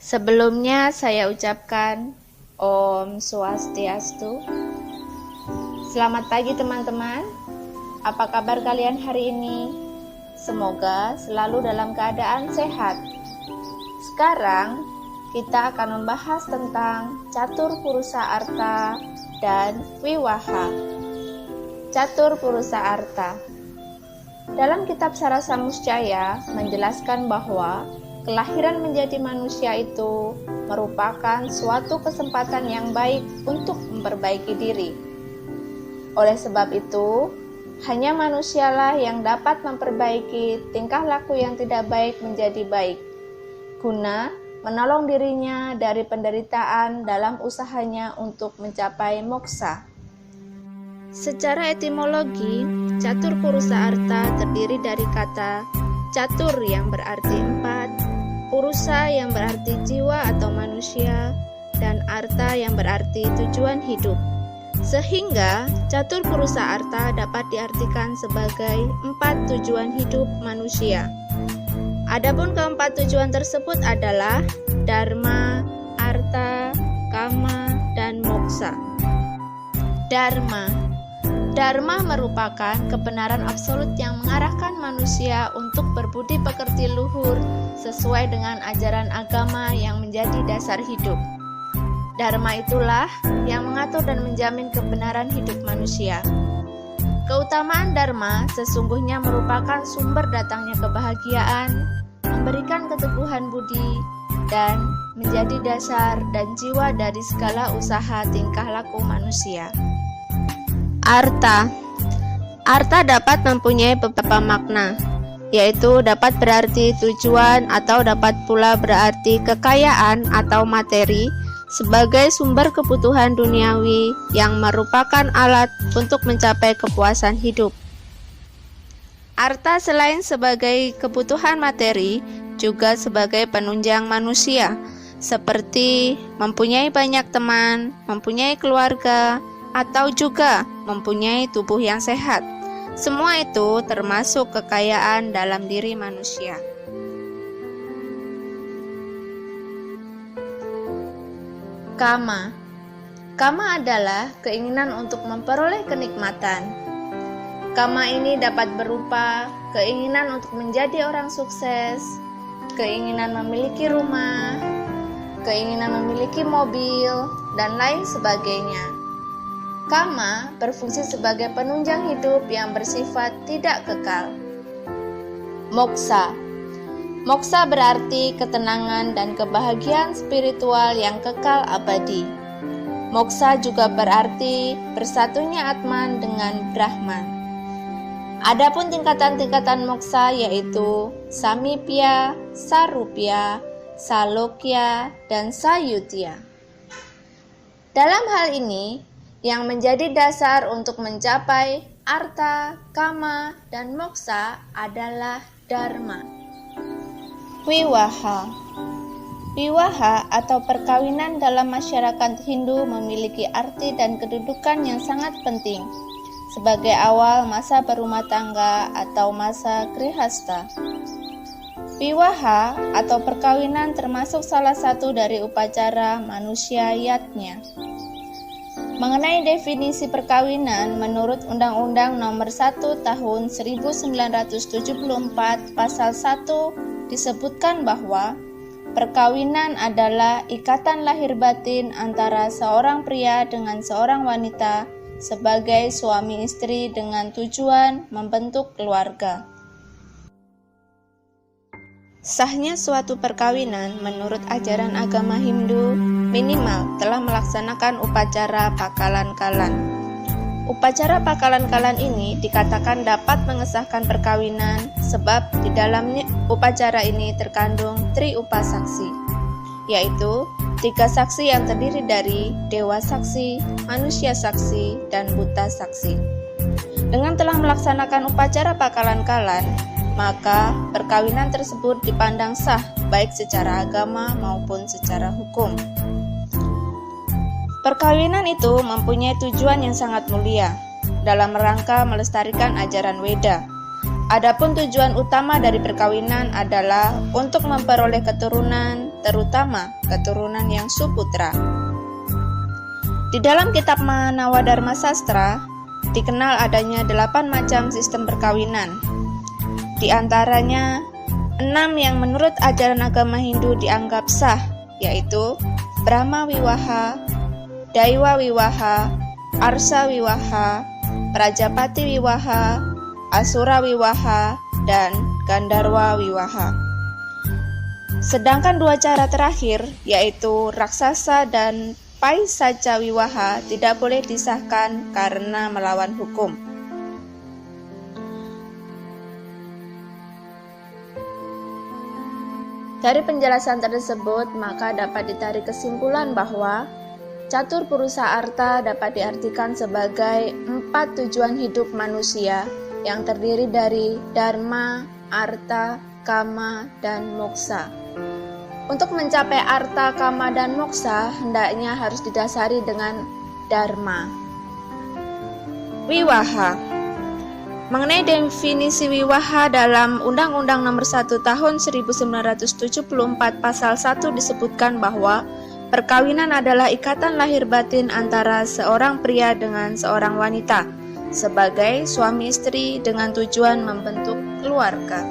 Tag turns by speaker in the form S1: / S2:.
S1: Sebelumnya saya ucapkan Om Swastiastu. Selamat pagi teman-teman. Apa kabar kalian hari ini? Semoga selalu dalam keadaan sehat. Sekarang kita akan membahas tentang Catur Purusa Arta dan Viwaha. Catur Purusa Arta. Dalam kitab Sarasa Muscaya menjelaskan bahwa kelahiran menjadi manusia itu merupakan suatu kesempatan yang baik untuk memperbaiki diri. Oleh sebab itu, hanya manusialah yang dapat memperbaiki tingkah laku yang tidak baik menjadi baik, guna menolong dirinya dari penderitaan dalam usahanya untuk mencapai moksa. Secara etimologi, Catur Purusa Arta terdiri dari kata catur yang berarti empat, purusa yang berarti jiwa atau manusia, dan arta yang berarti tujuan hidup. Sehingga Catur Purusa Arta dapat diartikan sebagai empat tujuan hidup manusia. Adapun keempat tujuan tersebut adalah Dharma, Arta, Kama, dan Moksa. Dharma merupakan kebenaran absolut yang mengarahkan manusia untuk berbudi pekerti luhur sesuai dengan ajaran agama yang menjadi dasar hidup. Dharma itulah yang mengatur dan menjamin kebenaran hidup manusia. Keutamaan Dharma sesungguhnya merupakan sumber datangnya kebahagiaan, memberikan keteguhan budi, dan menjadi dasar dan jiwa dari segala usaha tingkah laku manusia. Arta dapat mempunyai beberapa makna, yaitu dapat berarti tujuan atau dapat pula berarti kekayaan atau materi sebagai sumber kebutuhan duniawi yang merupakan alat untuk mencapai kepuasan hidup. Arta selain sebagai kebutuhan materi, juga sebagai penunjang manusia, seperti mempunyai banyak teman, mempunyai keluarga, atau juga mempunyai tubuh yang sehat. Semua itu termasuk kekayaan dalam diri manusia. Kama adalah keinginan untuk memperoleh kenikmatan. Kama ini dapat berupa keinginan untuk menjadi orang sukses, keinginan memiliki rumah, keinginan memiliki mobil, dan lain sebagainya. Kama berfungsi sebagai penunjang hidup yang bersifat tidak kekal. Moksa berarti ketenangan dan kebahagiaan spiritual yang kekal abadi. Moksa juga berarti bersatunya Atman dengan Brahman. Adapun tingkatan-tingkatan moksa yaitu Samipya, Sarupya, Salokya, dan Sayutya. Dalam hal ini, yang menjadi dasar untuk mencapai arta, kama, dan moksa adalah dharma. Viwaha atau perkawinan dalam masyarakat Hindu memiliki arti dan kedudukan yang sangat penting sebagai awal masa berumah tangga atau masa grihasta. Viwaha atau perkawinan termasuk salah satu dari upacara manusia yatnya. Mengenai definisi perkawinan, menurut Undang-Undang Nomor 1 Tahun 1974 Pasal 1 disebutkan bahwa perkawinan adalah ikatan lahir batin antara seorang pria dengan seorang wanita sebagai suami istri dengan tujuan membentuk keluarga. Sahnya suatu perkawinan menurut ajaran agama Hindu minimal telah melaksanakan upacara pakalan-kalan. Upacara pakalan-kalan ini dikatakan dapat mengesahkan perkawinan sebab di dalamnya upacara ini terkandung tri-upa saksi, yaitu 3 saksi yang terdiri dari dewa saksi, manusia saksi, dan buta saksi. Dengan telah melaksanakan upacara pakalan-kalan, maka perkawinan tersebut dipandang sah baik secara agama maupun secara hukum. Perkawinan itu mempunyai tujuan yang sangat mulia dalam rangka melestarikan ajaran Weda. Adapun tujuan utama dari perkawinan adalah untuk memperoleh keturunan, terutama keturunan yang suputra. Di dalam kitab Manawadharma Sastra, dikenal adanya 8 macam sistem perkawinan. Di antaranya 6 yang menurut ajaran agama Hindu dianggap sah, yaitu Brahma Wiwaha, Daiwa Wiwaha, Arsa Wiwaha, Prajapati Wiwaha, Asura Wiwaha, dan Gandharwa Wiwaha. Sedangkan 2 cara terakhir, yaitu Raksasa dan Paisaca Wiwaha, tidak boleh disahkan karena melawan hukum. Dari penjelasan tersebut, maka dapat ditarik kesimpulan bahwa catur purusa arta dapat diartikan sebagai 4 tujuan hidup manusia yang terdiri dari dharma, arta, kama, dan moksa. Untuk mencapai arta, kama, dan moksa, hendaknya harus didasari dengan dharma. Wiwaha. Mengenai definisi wiwaha dalam Undang-Undang Nomor 1 Tahun 1974 Pasal 1 disebutkan bahwa perkawinan adalah ikatan lahir batin antara seorang pria dengan seorang wanita sebagai suami istri dengan tujuan membentuk keluarga.